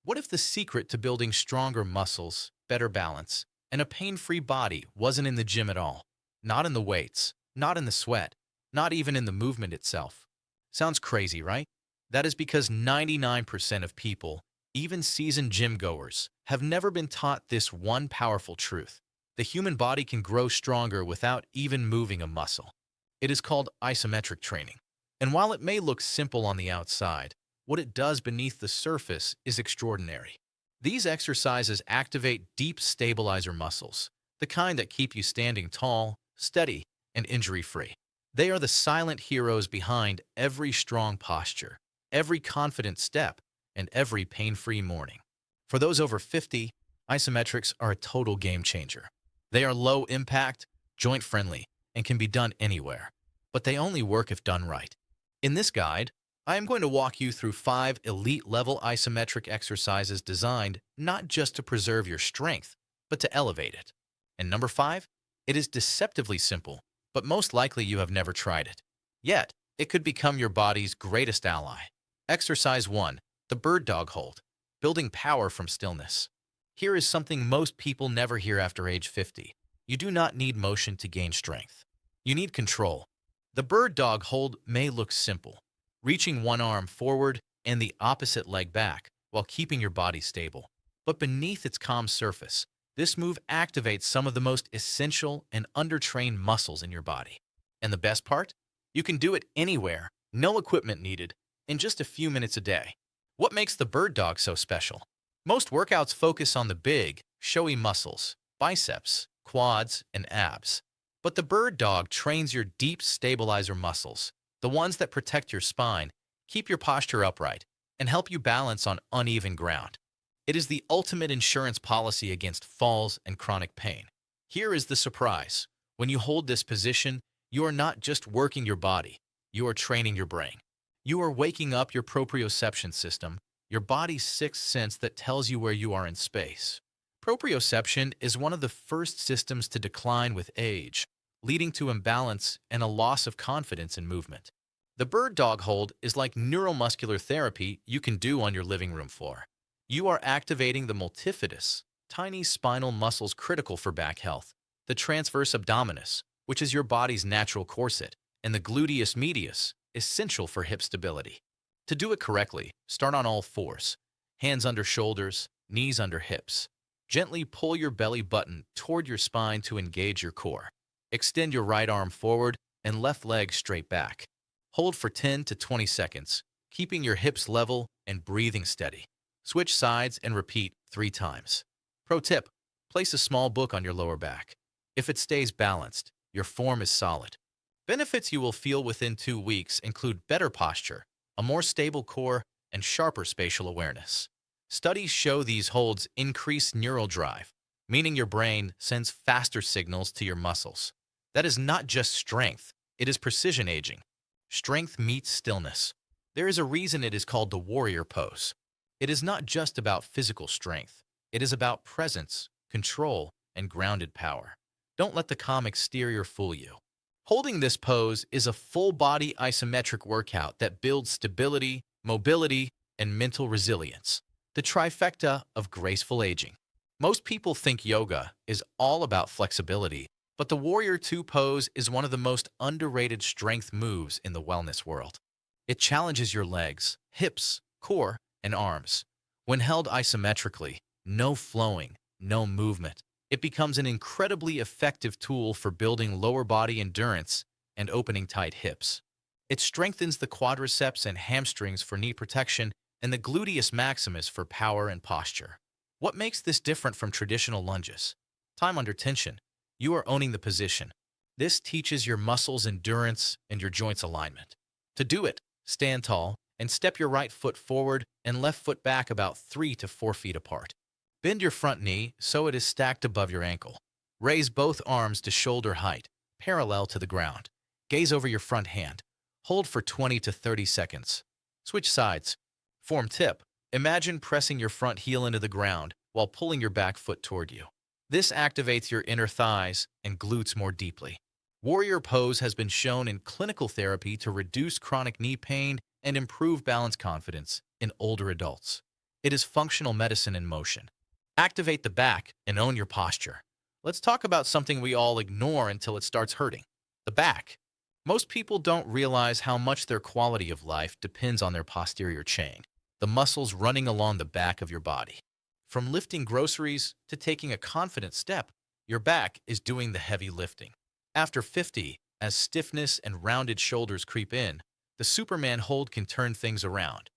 What if the secret to building stronger muscles, better balance, and a pain-free body wasn't in the gym at all? Not in the weights, not in the sweat, not even in the movement itself. Sounds crazy, right? That is because 99% of people, even seasoned gym goers, have never been taught this one powerful truth. The human body can grow stronger without even moving a muscle. It is called isometric training. And while it may look simple on the outside, what it does beneath the surface is extraordinary. These exercises activate deep stabilizer muscles, the kind that keep you standing tall, steady, and injury-free. They are the silent heroes behind every strong posture, every confident step, and every pain-free morning. For those over 50, isometrics are a total game changer. They are low impact, joint-friendly, and can be done anywhere. But they only work if done right. In this guide, I am going to walk you through 5 elite-level isometric exercises designed not just to preserve your strength, but to elevate it. And number 5, it is deceptively simple, but most likely you have never tried it. Yet, it could become your body's greatest ally. Exercise 1, the bird dog hold, building power from stillness. Here is something most people never hear after age 50. You do not need motion to gain strength. You need control. The bird dog hold may look simple, reaching one arm forward and the opposite leg back while keeping your body stable. But beneath its calm surface, this move activates some of the most essential and undertrained muscles in your body. And the best part? You can do it anywhere, no equipment needed, in just a few minutes a day. What makes the bird dog so special? Most workouts focus on the big, showy muscles, biceps, quads, and abs. But the bird dog trains your deep stabilizer muscles, the ones that protect your spine, keep your posture upright, and help you balance on uneven ground. It is the ultimate insurance policy against falls and chronic pain. Here is the surprise. When you hold this position, you are not just working your body, you are training your brain. You are waking up your proprioception system, your body's sixth sense that tells you where you are in space. Proprioception is one of the first systems to decline with age, leading to imbalance and a loss of confidence in movement. The bird dog hold is like neuromuscular therapy you can do on your living room floor. You are activating the multifidus, tiny spinal muscles critical for back health, the transverse abdominis, which is your body's natural corset, and the gluteus medius, essential for hip stability. To do it correctly, start on all fours, hands under shoulders, knees under hips. Gently pull your belly button toward your spine to engage your core. Extend your right arm forward and left leg straight back. Hold for 10 to 20 seconds, keeping your hips level and breathing steady. Switch sides and repeat 3 times. Pro tip, place a small book on your lower back. If it stays balanced, your form is solid. Benefits you will feel within 2 weeks include better posture, a more stable core, and sharper spatial awareness. Studies show these holds increase neural drive, meaning your brain sends faster signals to your muscles. That is not just strength, it is precision aging. Strength meets stillness. There is a reason it is called the warrior pose. It is not just about physical strength. It is about presence, control, and grounded power. Don't let the calm exterior fool you. Holding this pose is a full-body isometric workout that builds stability, mobility, and mental resilience. The trifecta of graceful aging. Most people think yoga is all about flexibility, but the Warrior 2 pose is one of the most underrated strength moves in the wellness world. It challenges your legs, hips, core, and arms. When held isometrically, no flowing, no movement, it becomes an incredibly effective tool for building lower body endurance and opening tight hips. It strengthens the quadriceps and hamstrings for knee protection and the gluteus maximus for power and posture. What makes this different from traditional lunges? Time under tension. You are owning the position. This teaches your muscles endurance and your joints alignment. To do it, stand tall and step your right foot forward and left foot back about 3 to 4 feet apart. Bend your front knee so it is stacked above your ankle. Raise both arms to shoulder height, parallel to the ground. Gaze over your front hand. Hold for 20 to 30 seconds. Switch sides. Form tip. Imagine pressing your front heel into the ground while pulling your back foot toward you. This activates your inner thighs and glutes more deeply. Warrior pose has been shown in clinical therapy to reduce chronic knee pain and improve balance confidence in older adults. It is functional medicine in motion. Activate the back and own your posture. Let's talk about something we all ignore until it starts hurting: the back. Most people don't realize how much their quality of life depends on their posterior chain, the muscles running along the back of your body. From lifting groceries to taking a confident step, your back is doing the heavy lifting. After 50, as stiffness and rounded shoulders creep in, the Superman hold can turn things around.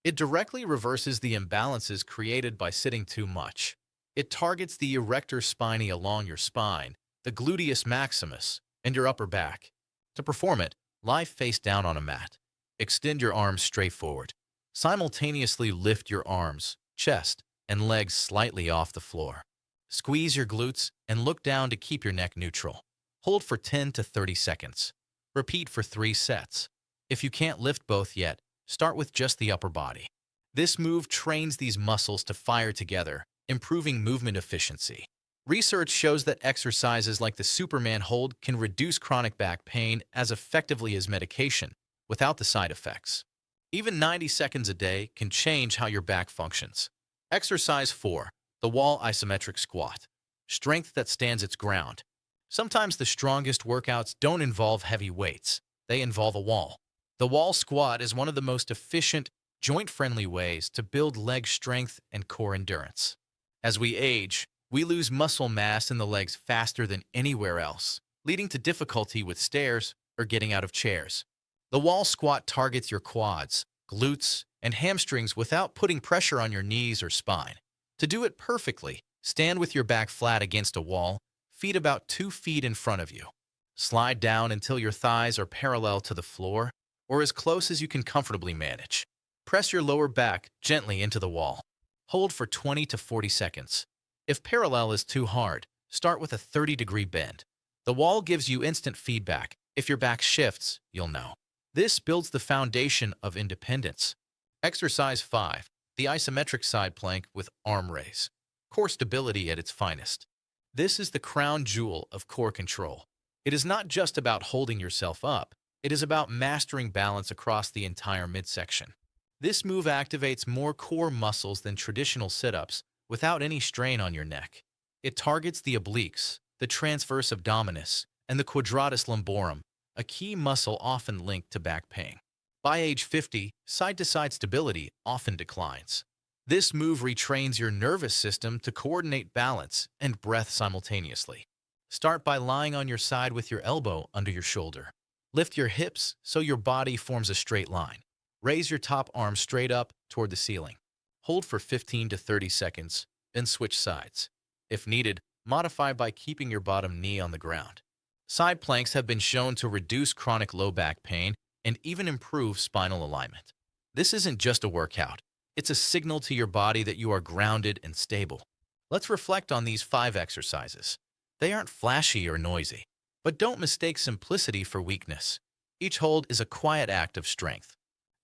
It directly reverses the imbalances created by sitting too much. It targets the erector spinae along your spine, the gluteus maximus, and your upper back. To perform it, lie face down on a mat. Extend your arms straight forward. Simultaneously lift your arms, chest, and legs slightly off the floor. Squeeze your glutes and look down to keep your neck neutral. Hold for 10 to 30 seconds. Repeat for 3 sets. If you can't lift both yet, start with just the upper body. This move trains these muscles to fire together, improving movement efficiency. Research shows that exercises like the Superman hold can reduce chronic back pain as effectively as medication, without the side effects. Even 90 seconds a day can change how your back functions. Exercise 4. The wall isometric squat. Strength that stands its ground. Sometimes the strongest workouts don't involve heavy weights. They involve a wall. The wall squat is one of the most efficient, joint-friendly ways to build leg strength and core endurance. As we age, we lose muscle mass in the legs faster than anywhere else, leading to difficulty with stairs or getting out of chairs. The wall squat targets your quads, glutes, and hamstrings without putting pressure on your knees or spine. To do it perfectly, stand with your back flat against a wall, feet about 2 feet in front of you. Slide down until your thighs are parallel to the floor, or as close as you can comfortably manage. Press your lower back gently into the wall. Hold for 20 to 40 seconds. If parallel is too hard, start with a 30-degree bend. The wall gives you instant feedback. If your back shifts, you'll know. This builds the foundation of independence. Exercise 5. The isometric side plank with arm raise. Core stability at its finest. This is the crown jewel of core control. It is not just about holding yourself up. It is about mastering balance across the entire midsection. This move activates more core muscles than traditional sit-ups without any strain on your neck. It targets the obliques, the transverse abdominis, and the quadratus lumborum, a key muscle often linked to back pain. By age 50, side-to-side stability often declines. This move retrains your nervous system to coordinate balance and breath simultaneously. Start by lying on your side with your elbow under your shoulder. Lift your hips so your body forms a straight line. Raise your top arm straight up toward the ceiling. Hold for 15 to 30 seconds, then switch sides. If needed, modify by keeping your bottom knee on the ground. Side planks have been shown to reduce chronic low back pain and even improve spinal alignment. This isn't just a workout. It's a signal to your body that you are grounded and stable. Let's reflect on these 5 exercises. They aren't flashy or noisy, but don't mistake simplicity for weakness. Each hold is a quiet act of strength.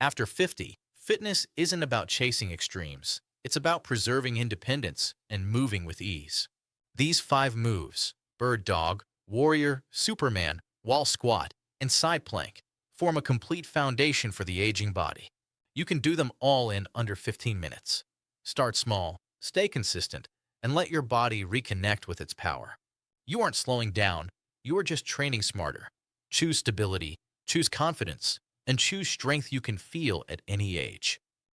After 50, fitness isn't about chasing extremes. It's about preserving independence and moving with ease. These 5 moves, bird dog, warrior, Superman, wall squat, and side plank, form a complete foundation for the aging body. You can do them all in under 15 minutes. Start small, stay consistent, and let your body reconnect with its power. You aren't slowing down, you are just training smarter. Choose stability, choose confidence, and choose strength you can feel at any age.